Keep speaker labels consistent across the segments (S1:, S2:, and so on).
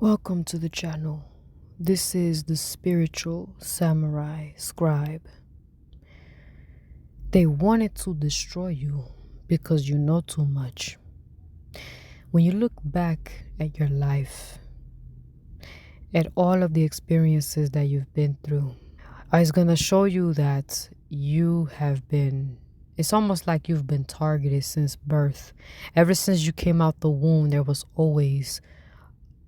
S1: Welcome to the channel. This is the spiritual samurai scribe. They wanted to destroy you because you know too much. When you look back at your life, at all of the experiences that you've been through, it's going to show you that it's almost like you've been targeted since birth. Ever since you came out the womb, there was always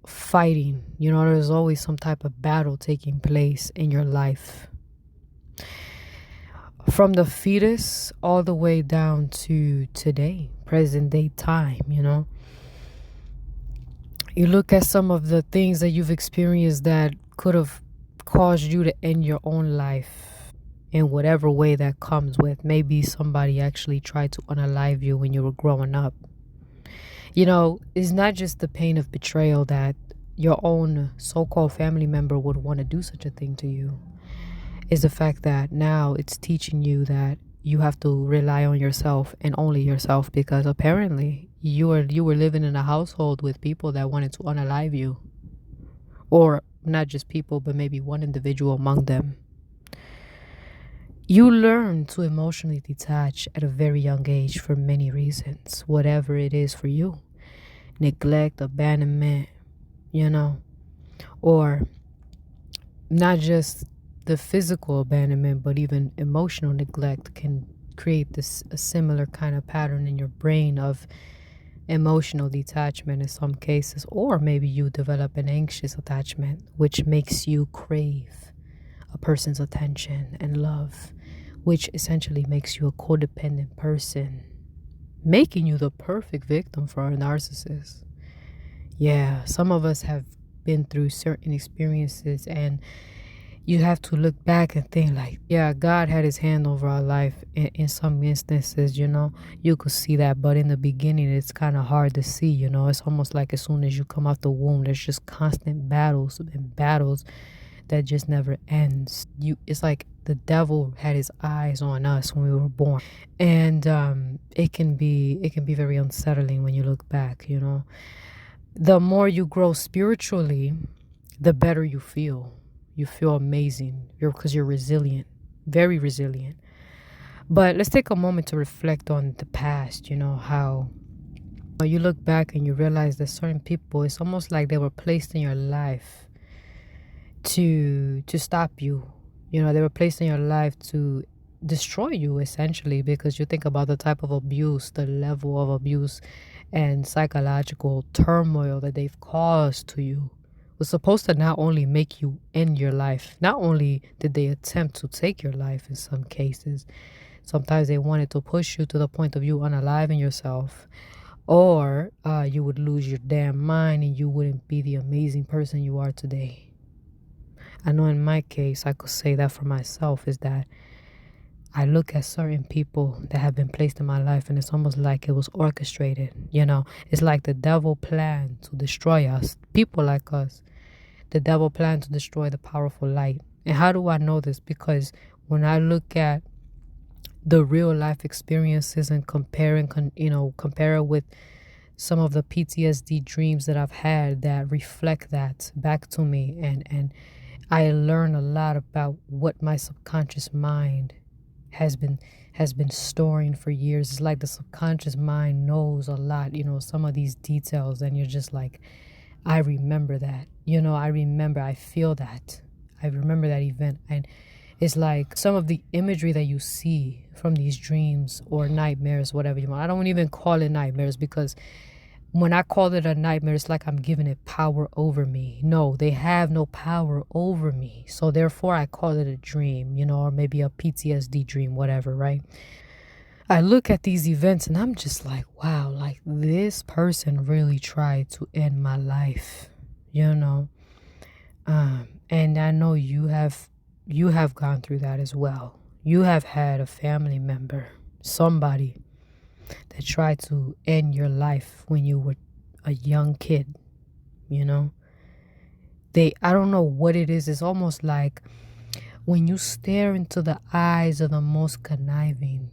S1: fighting. There's always some type of battle taking place in your life. From the fetus all the way down to today, present day time, You look at some of the things that you've experienced that could have caused you to end your own life in whatever way that comes with. Maybe somebody actually tried to unalive you when you were growing up. It's not just the pain of betrayal that your own so-called family member would want to do such a thing to you. Is the fact that now it's teaching you that you have to rely on yourself and only yourself, because apparently you were living in a household with people that wanted to unalive you. Or not just people, but maybe one individual among them. You learn to emotionally detach at a very young age for many reasons, whatever it is for you. Neglect, abandonment, or not just the physical abandonment, but even emotional neglect can create a similar kind of pattern in your brain of emotional detachment in some cases. Or maybe you develop an anxious attachment, which makes you crave a person's attention and love, which essentially makes you a codependent person, making you the perfect victim for a narcissist. Yeah, some of us have been through certain experiences, and you have to look back and think like, yeah, God had his hand over our life in some instances, you could see that. But in the beginning, it's kind of hard to see, it's almost like as soon as you come out the womb, there's just constant battles and battles that just never ends. It's like the devil had his eyes on us when we were born. And it can be very unsettling when you look back, The more you grow spiritually, the better you feel. You feel amazing because you're resilient, very resilient. But let's take a moment to reflect on the past, how you look back and you realize that certain people, it's almost like they were placed in your life to stop you. They were placed in your life to destroy you, essentially, because you think about the type of abuse, the level of abuse and psychological turmoil that they've caused to you. Was supposed to not only make you end your life, not only did they attempt to take your life in some cases, sometimes they wanted to push you to the point of you unaliving yourself, or you would lose your damn mind and you wouldn't be the amazing person you are today. I know in my case, I could say that for myself, is that I look at certain people that have been placed in my life and it's almost like it was orchestrated. It's like the devil planned to destroy us, people like us. The devil planned to destroy the powerful light. And how do I know this? Because when I look at the real life experiences and compare it with some of the PTSD dreams that I've had that reflect that back to me, and I learn a lot about what my subconscious mind has been storing for years. It's like the subconscious mind knows a lot, some of these details, and you're just like, I remember that, I feel that, I remember that event. And it's like some of the imagery that you see from these dreams or nightmares, whatever you want. I don't even call it nightmares, because when I call it a nightmare, it's like I'm giving it power over me. No, they have no power over me. So therefore I call it a dream, or maybe a PTSD dream, whatever, right? I look at these events and I'm just like, wow, like this person really tried to end my life, and I know you have gone through that as well. You have had a family member, somebody that tried to end your life when you were a young kid, I don't know what it is. It's almost like when you stare into the eyes of the most conniving,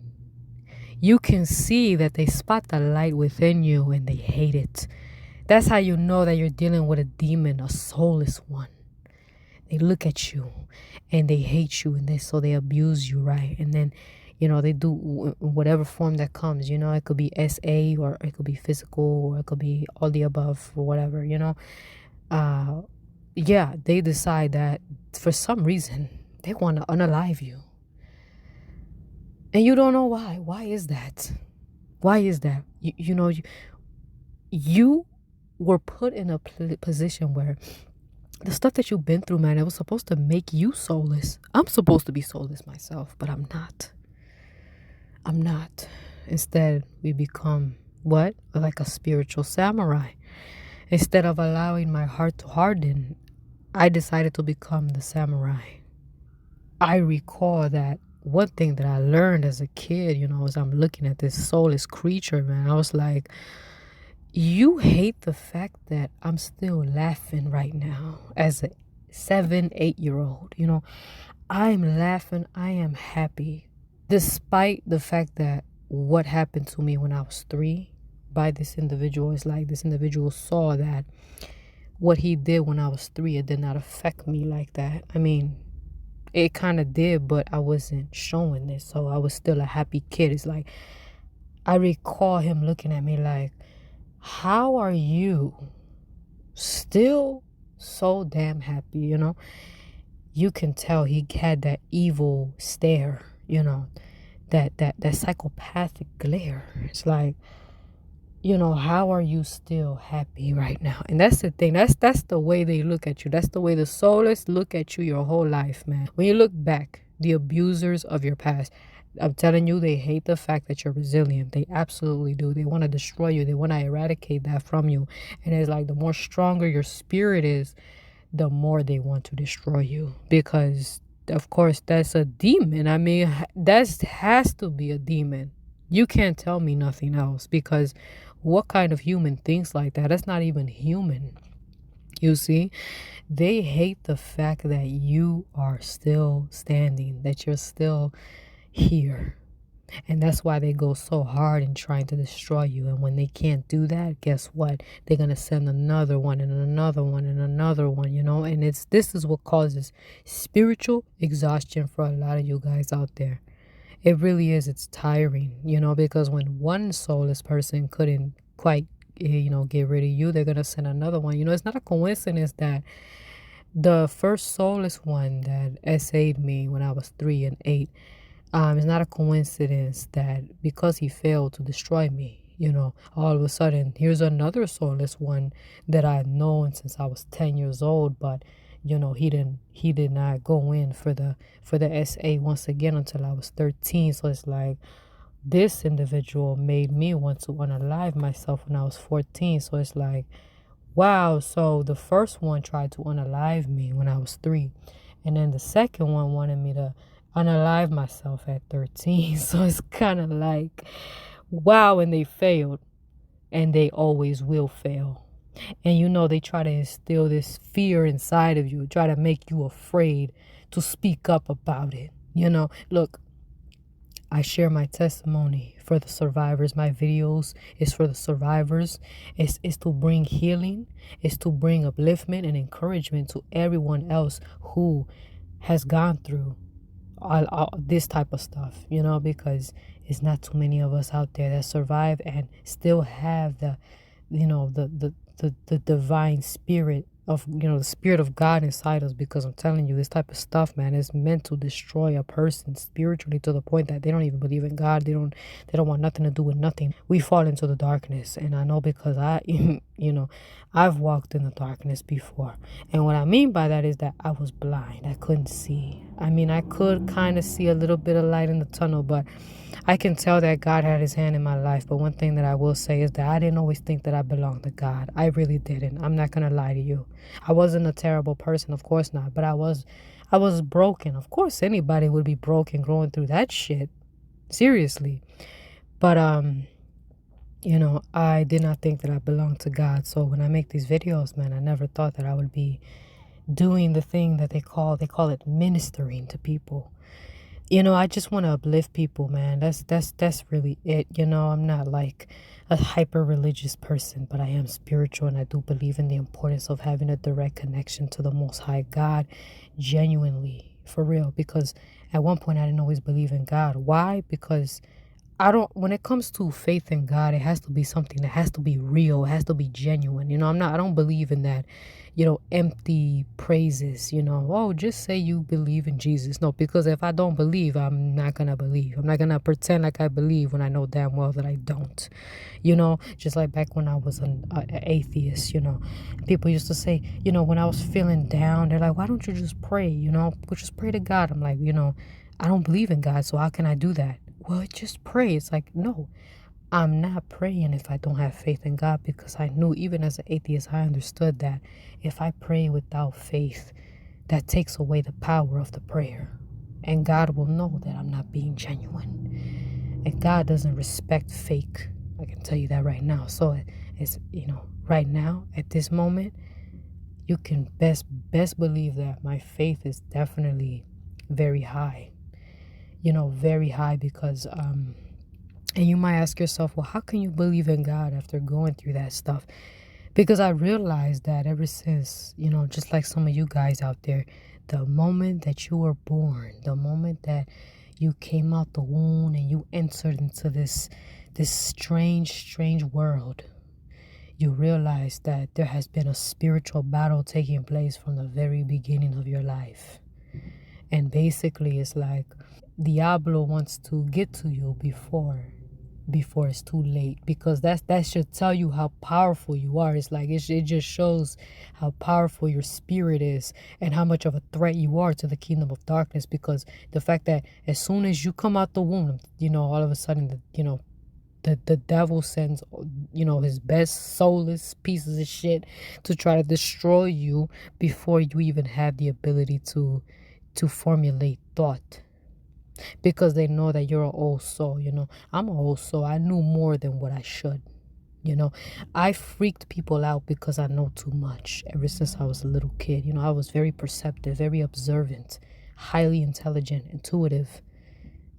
S1: you can see that they spot the light within you and they hate it. That's how you know that you're dealing with a demon, a soulless one. They look at you and they hate you, and so they abuse you, right? And then, they do whatever form that comes, it could be SA, or it could be physical, or it could be all the above, or whatever, yeah, they decide that for some reason they want to unalive you. And you don't know why. Why is that? Why is that? You were put in a position where the stuff that you've been through, man, it was supposed to make you soulless. I'm supposed to be soulless myself, but I'm not. I'm not. Instead, we become what? Like a spiritual samurai. Instead of allowing my heart to harden, I decided to become the samurai. I recall that one thing that I learned as a kid, as I'm looking at this soulless creature, man, I was like, you hate the fact that I'm still laughing right now as a 7, 8-year-old. I'm laughing. I am happy. Despite the fact that what happened to me when I was 3 by this individual is like this individual saw that what he did when I was 3, it did not affect me like that. I mean, it kind of did, but I wasn't showing this. So I was still a happy kid. It's like, I recall him looking at me like, how are you still so damn happy? You can tell he had that evil stare, that psychopathic glare. It's like, how are you still happy right now? And that's the thing. That's the way they look at you. That's the way the soulless look at you your whole life, man. When you look back, the abusers of your past, I'm telling you, they hate the fact that you're resilient. They absolutely do. They want to destroy you. They want to eradicate that from you. And it's like the more stronger your spirit is, the more they want to destroy you. Because, of course, that's a demon. I mean, that has to be a demon. You can't tell me nothing else, because what kind of human thinks like that? That's not even human. You see, they hate the fact that you are still standing, that you're still here. And that's why they go so hard in trying to destroy you. And when they can't do that, guess what? They're going to send another one and another one and another one, And this is what causes spiritual exhaustion for a lot of you guys out there. It really is. It's tiring, because when one soulless person couldn't quite, get rid of you, they're going to send another one. It's not a coincidence that the first soulless one that SA'd me when I was 3 and 8, it's not a coincidence that because he failed to destroy me, all of a sudden, here's another soulless one that I've known since I was 10 years old, but he did not go in for the SA once again until I was 13. So it's like this individual made me want to unalive myself when I was 14. So it's like, wow. So the first one tried to unalive me when I was 3, and then the second one wanted me to unalive myself at 13. So it's kind of like, wow. And they failed, and they always will fail. And they try to instill this fear inside of you, try to make you afraid to speak up about it. Look, I share my testimony for the survivors. My videos is for the survivors. It's to bring healing. It's to bring upliftment and encouragement to everyone else who has gone through all this type of stuff, because it's not too many of us out there that survive and still have the divine spirit of, the spirit of God inside us. Because I'm telling you, this type of stuff, man, is meant to destroy a person spiritually to the point that they don't even believe in God. They don't want nothing to do with nothing. We fall into the darkness. And I know, because I've walked in the darkness before. And what I mean by that is that I was blind. I couldn't see. I mean, I could kind of see a little bit of light in the tunnel, but I can tell that God had his hand in my life. But one thing that I will say is that I didn't always think that I belonged to God. I really didn't. I'm not going to lie to you. I wasn't a terrible person, of course not. But I was broken. Of course, anybody would be broken going through that shit. Seriously. But, I did not think that I belonged to God. So when I make these videos, man, I never thought that I would be doing the thing that they call it ministering to people. I just want to uplift people, man. That's really it. I'm not like a hyper religious person, but I am spiritual, and I do believe in the importance of having a direct connection to the Most High God, genuinely, for real. Because at one point I didn't always believe in God. Why? Because I don't, when it comes to faith in God, it has to be something that has to be real. It has to be genuine. I don't believe in that, empty praises, oh, just say you believe in Jesus. No, because if I don't believe, I'm not going to believe. I'm not going to pretend like I believe when I know damn well that I don't, just like back when I was an atheist, people used to say, when I was feeling down, they're like, why don't you just pray, just pray to God. I'm like, I don't believe in God, so how can I do that? Well, just pray. It's like, no, I'm not praying if I don't have faith in God, because I knew, even as an atheist, I understood that if I pray without faith, that takes away the power of the prayer. And God will know that I'm not being genuine. And God doesn't respect fake. I can tell you that right now. So it's, right now, at this moment, you can best believe that my faith is definitely very high. Very high, because and you might ask yourself, well, how can you believe in God after going through that stuff? Because I realized that ever since, just like some of you guys out there, the moment that you were born, the moment that you came out the womb and you entered into this strange world, you realize that there has been a spiritual battle taking place from the very beginning of your life. And basically, it's like Diablo wants to get to you before it's too late, because that should tell you how powerful you are. It's like it just shows how powerful your spirit is and how much of a threat you are to the kingdom of darkness, because the fact that as soon as you come out the womb, all of a sudden the devil sends his best soulless pieces of shit to try to destroy you before you even have the ability to formulate thought, because they know that you're an old soul. I'm an old soul. I knew more than what I should. I freaked people out because I know too much ever since I was a little kid. I was very perceptive, very observant, highly intelligent, intuitive.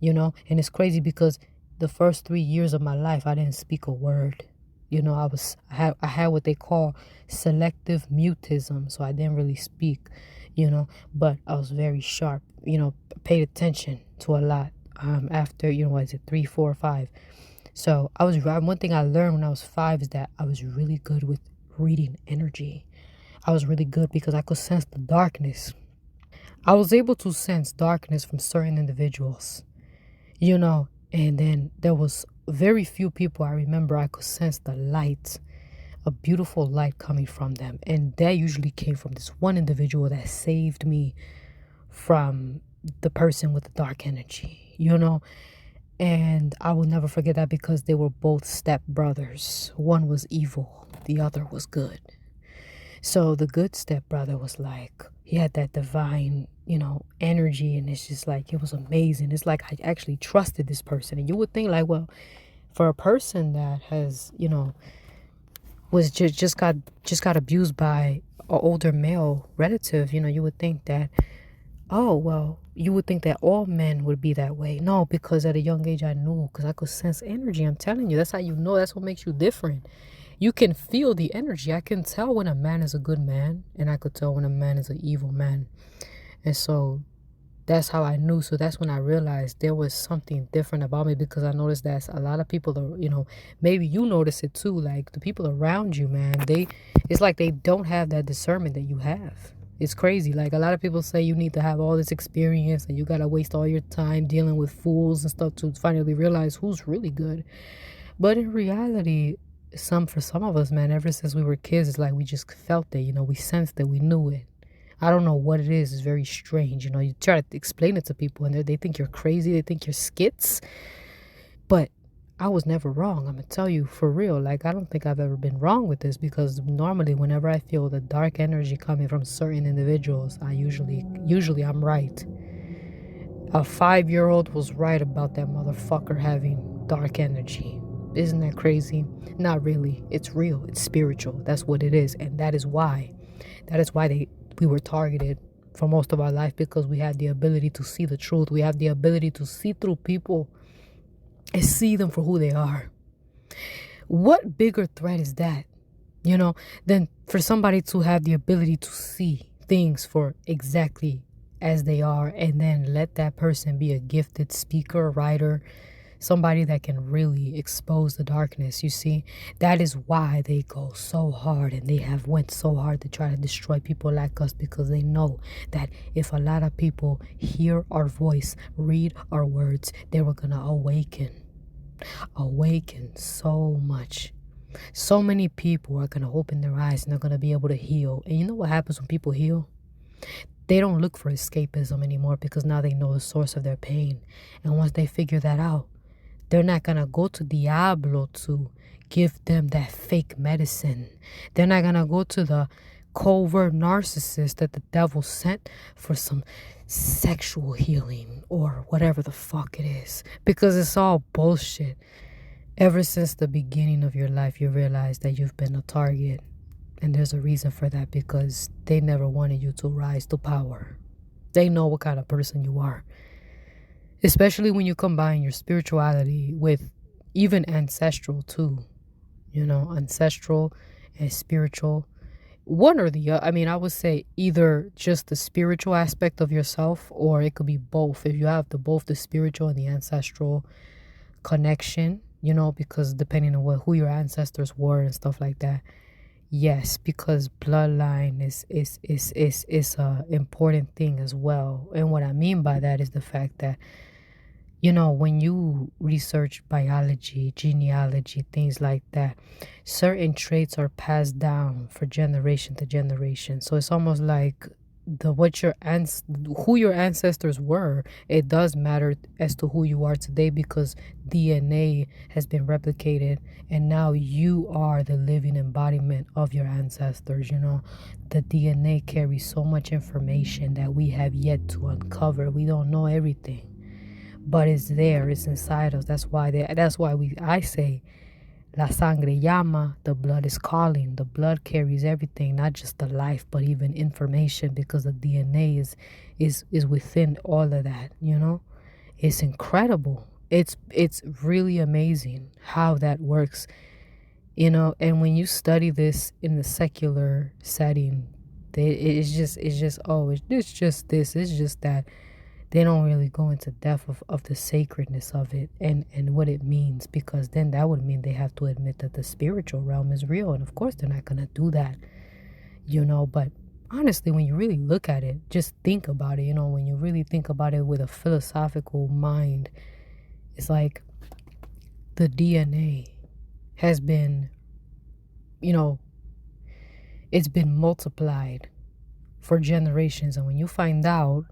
S1: And it's crazy because the first 3 years of my life I didn't speak a word. I had what they call selective mutism, so I didn't really speak, but I was very sharp, paid attention to a lot. After, what is it, 3, 4, 5. So one thing I learned when I was 5 is that I was really good with reading energy. I was really good because I could sense the darkness. I was able to sense darkness from certain individuals, and then there was very few people I remember I could sense the light, a beautiful light coming from them. And that usually came from this one individual that saved me from the person with the dark energy, And I will never forget that, because they were both step brothers. One was evil, the other was good. So the good stepbrother was like, he had that divine, energy, and it's just like, it was amazing. It's like I actually trusted this person. And you would think like, well, for a person that has, was just got abused by an older male relative, you would think that, oh, well, you would think that all men would be that way. No, because at a young age I knew, because I could sense energy. I'm telling you, that's how you know. That's what makes you different. You can feel the energy. I can tell when a man is a good man, and I could tell when a man is an evil man. And so that's how I knew. So that's when I realized there was something different about me, because I noticed that a lot of people are, maybe you notice it too. Like the people around you, man, it's like they don't have that discernment that you have. It's crazy. Like a lot of people say you need to have all this experience and you got to waste all your time dealing with fools and stuff to finally realize who's really good. But in reality, for some of us, man, ever since we were kids, it's like we just felt it, we sensed it, we knew it. I don't know what it is. It's very strange. You try to explain it to people and they think you're crazy. They think you're skits. But I was never wrong. I'm going to tell you for real. Like, I don't think I've ever been wrong with this, because normally whenever I feel the dark energy coming from certain individuals, I usually I'm right. A 5-year-old was right about that motherfucker having dark energy. Isn't that crazy? Not really. It's real. It's spiritual. That's what it is. And that is why we were targeted. for most of our life because we have the ability to see the truth. We have the ability to see through people and see them for who they are. What bigger threat is that, than for somebody to have the ability to see things for exactly as they are, and then let that person be a gifted speaker, writer, somebody that can really expose the darkness. You see, that is why they go so hard, and they have went so hard to try to destroy people like us, because they know that if a lot of people hear our voice, read our words, they were gonna awaken so much. So many people are gonna open their eyes and they're gonna be able to heal. And you know what happens when people heal? They don't look for escapism anymore, because now they know the source of their pain. And once they figure that out, they're not going to go to Diablo to give them that fake medicine. They're not going to go to the covert narcissist that the devil sent for some sexual healing or whatever the fuck it is, because it's all bullshit. Ever since the beginning of your life, you realize that you've been a target. And there's a reason for that, because they never wanted you to rise to power. They know what kind of person you are. Especially when you combine your spirituality with even ancestral too. Ancestral and spiritual. One or the other. I mean, I would say either just the spiritual aspect of yourself, or it could be both. If you have both the spiritual and the ancestral connection, because depending on who your ancestors were and stuff like that. Yes, because bloodline is a important thing as well. And what I mean by that is the fact that, when you research biology, genealogy, things like that, certain traits are passed down for generation to generation. So it's almost like who your ancestors were, it does matter as to who you are today, because DNA has been replicated and now you are the living embodiment of your ancestors. The DNA carries so much information that we have yet to uncover. We don't know everything, but it's there, it's inside us. That's why I say la sangre llama, the blood is calling. The blood carries everything, not just the life, but even information, because the DNA is within all of that. It's incredible. It's really amazing how that works. And when you study this in the secular setting, it's just that. They don't really go into depth of the sacredness of it and what it means, because then that would mean they have to admit that the spiritual realm is real. And of course, they're not going to do that, But honestly, when you really look at it, just think about it, when you really think about it with a philosophical mind, it's like the DNA has been, it's been multiplied for generations. And when you find out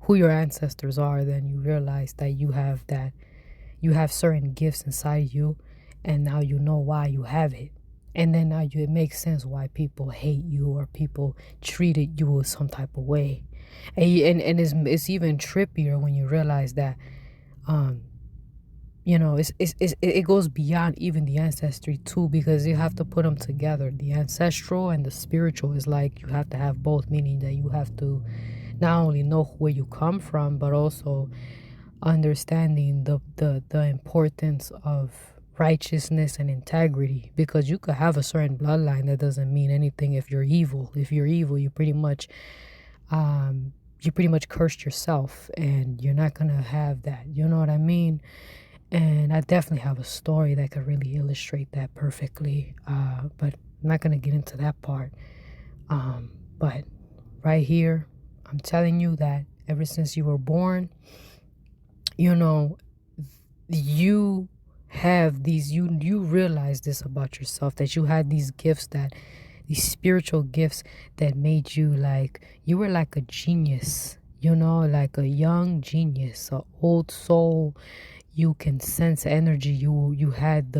S1: who your ancestors are, then you realize that you have certain gifts inside you, and now you know why you have it. And then now it makes sense why people hate you or people treated you some type of way. And it's even trippier when you realize that it goes beyond even the ancestry too, because you have to put them together. The ancestral and the spiritual is like you have to have both, meaning that you have to not only know where you come from, but also understanding the importance of righteousness and integrity, because you could have a certain bloodline that doesn't mean anything if you're evil. If you're evil, you pretty much cursed yourself, and you're not gonna have that. You know what I mean? And I definitely have a story that could really illustrate that perfectly, but I'm not gonna get into that part. But right here, I'm telling you that ever since you were born, you have you realize this about yourself, that you had these gifts, these spiritual gifts that made you like, you were like a genius, like a young genius, an old soul. You can sense energy. You had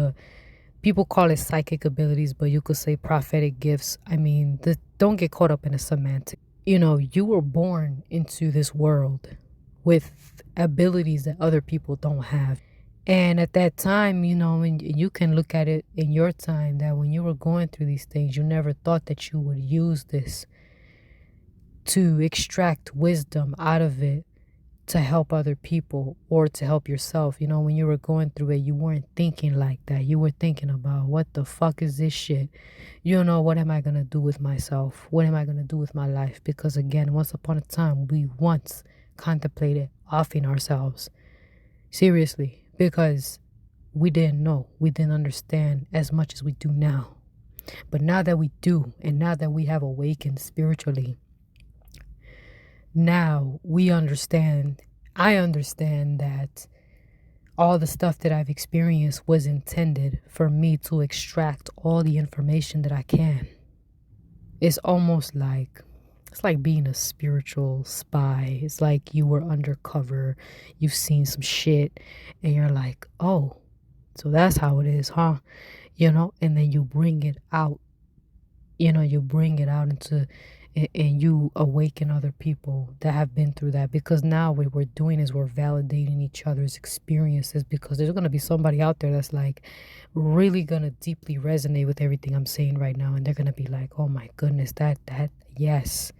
S1: people call it psychic abilities, but you could say prophetic gifts. I mean, don't get caught up in a semantic. You were born into this world with abilities that other people don't have. And at that time, and you can look at it in your time, that when you were going through these things, you never thought that you would use this to extract wisdom out of it to help other people or to help yourself. You know, when you were going through it, you weren't thinking like that. You were thinking about, what the fuck is this shit? You know, what am I going to do with myself? What am I going to do with my life? Because again, once upon a time, we once contemplated offing ourselves. Seriously, because we didn't know. We didn't understand as much as we do now. But now that we do, and now that we have awakened spiritually, now we understand. I understand that all the stuff that I've experienced was intended for me to extract all the information that I can. It's almost like, it's like being a spiritual spy. It's like you were undercover, you've seen some shit, and you're like, oh, so that's how it is, huh? You know, and then you bring it out. You know, you bring it out into, and you awaken other people that have been through that, because now what we're doing is we're validating each other's experiences, because there's going to be somebody out there that's like really going to deeply resonate with everything I'm saying right now, and they're going to be like, oh my goodness, that yes,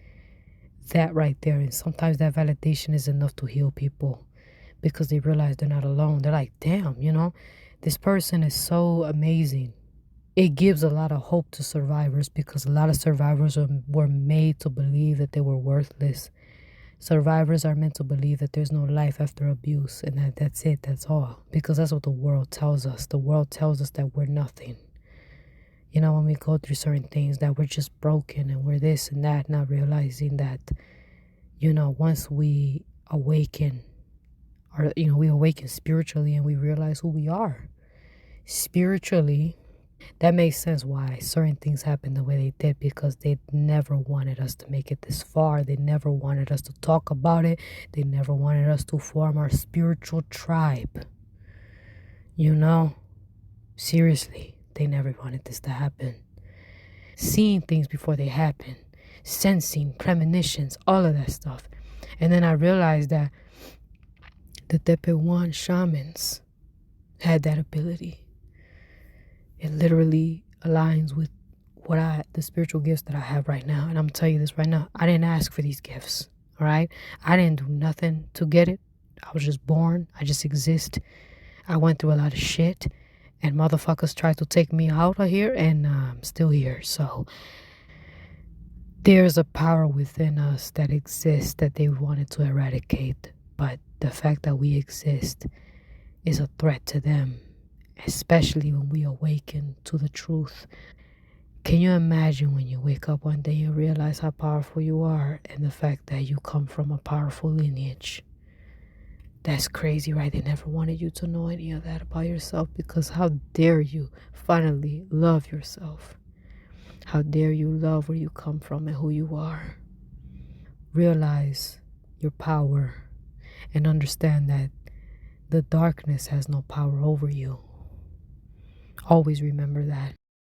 S1: that right there. And sometimes that validation is enough to heal people, because they realize they're not alone. They're like, damn, you know, this person is so amazing. It gives a lot of hope to survivors, because a lot of survivors were made to believe that they were worthless. Survivors are meant to believe that there's no life after abuse, and that's it, that's all. Because that's what the world tells us. The world tells us that we're nothing. You know, when we go through certain things, that we're just broken and we're this and that, not realizing that, you know, once we awaken, or, you know, we awaken spiritually and we realize who we are spiritually. That makes sense why certain things happened the way they did, because they never wanted us to make it this far. They never wanted us to talk about it. They never wanted us to form our spiritual tribe. You know, seriously, they never wanted this to happen. Seeing things before they happen, sensing, premonitions, all of that stuff. And then I realized that the Tepehuan shamans had that ability. It literally aligns with the spiritual gifts that I have right now. And I'm telling you this right now, I didn't ask for these gifts. All right. I didn't do nothing to get it. I was just born. I just exist. I went through a lot of shit, and motherfuckers tried to take me out of here, and I'm still here. So there's a power within us that exists that they wanted to eradicate. But the fact that we exist is a threat to them, especially when we awaken to the truth. Can you imagine when you wake up one day and realize how powerful you are, and the fact that you come from a powerful lineage? That's crazy, right? They never wanted you to know any of that about yourself, because how dare you finally love yourself? How dare you love where you come from and who you are? Realize your power and understand that the darkness has no power over you. Always remember that.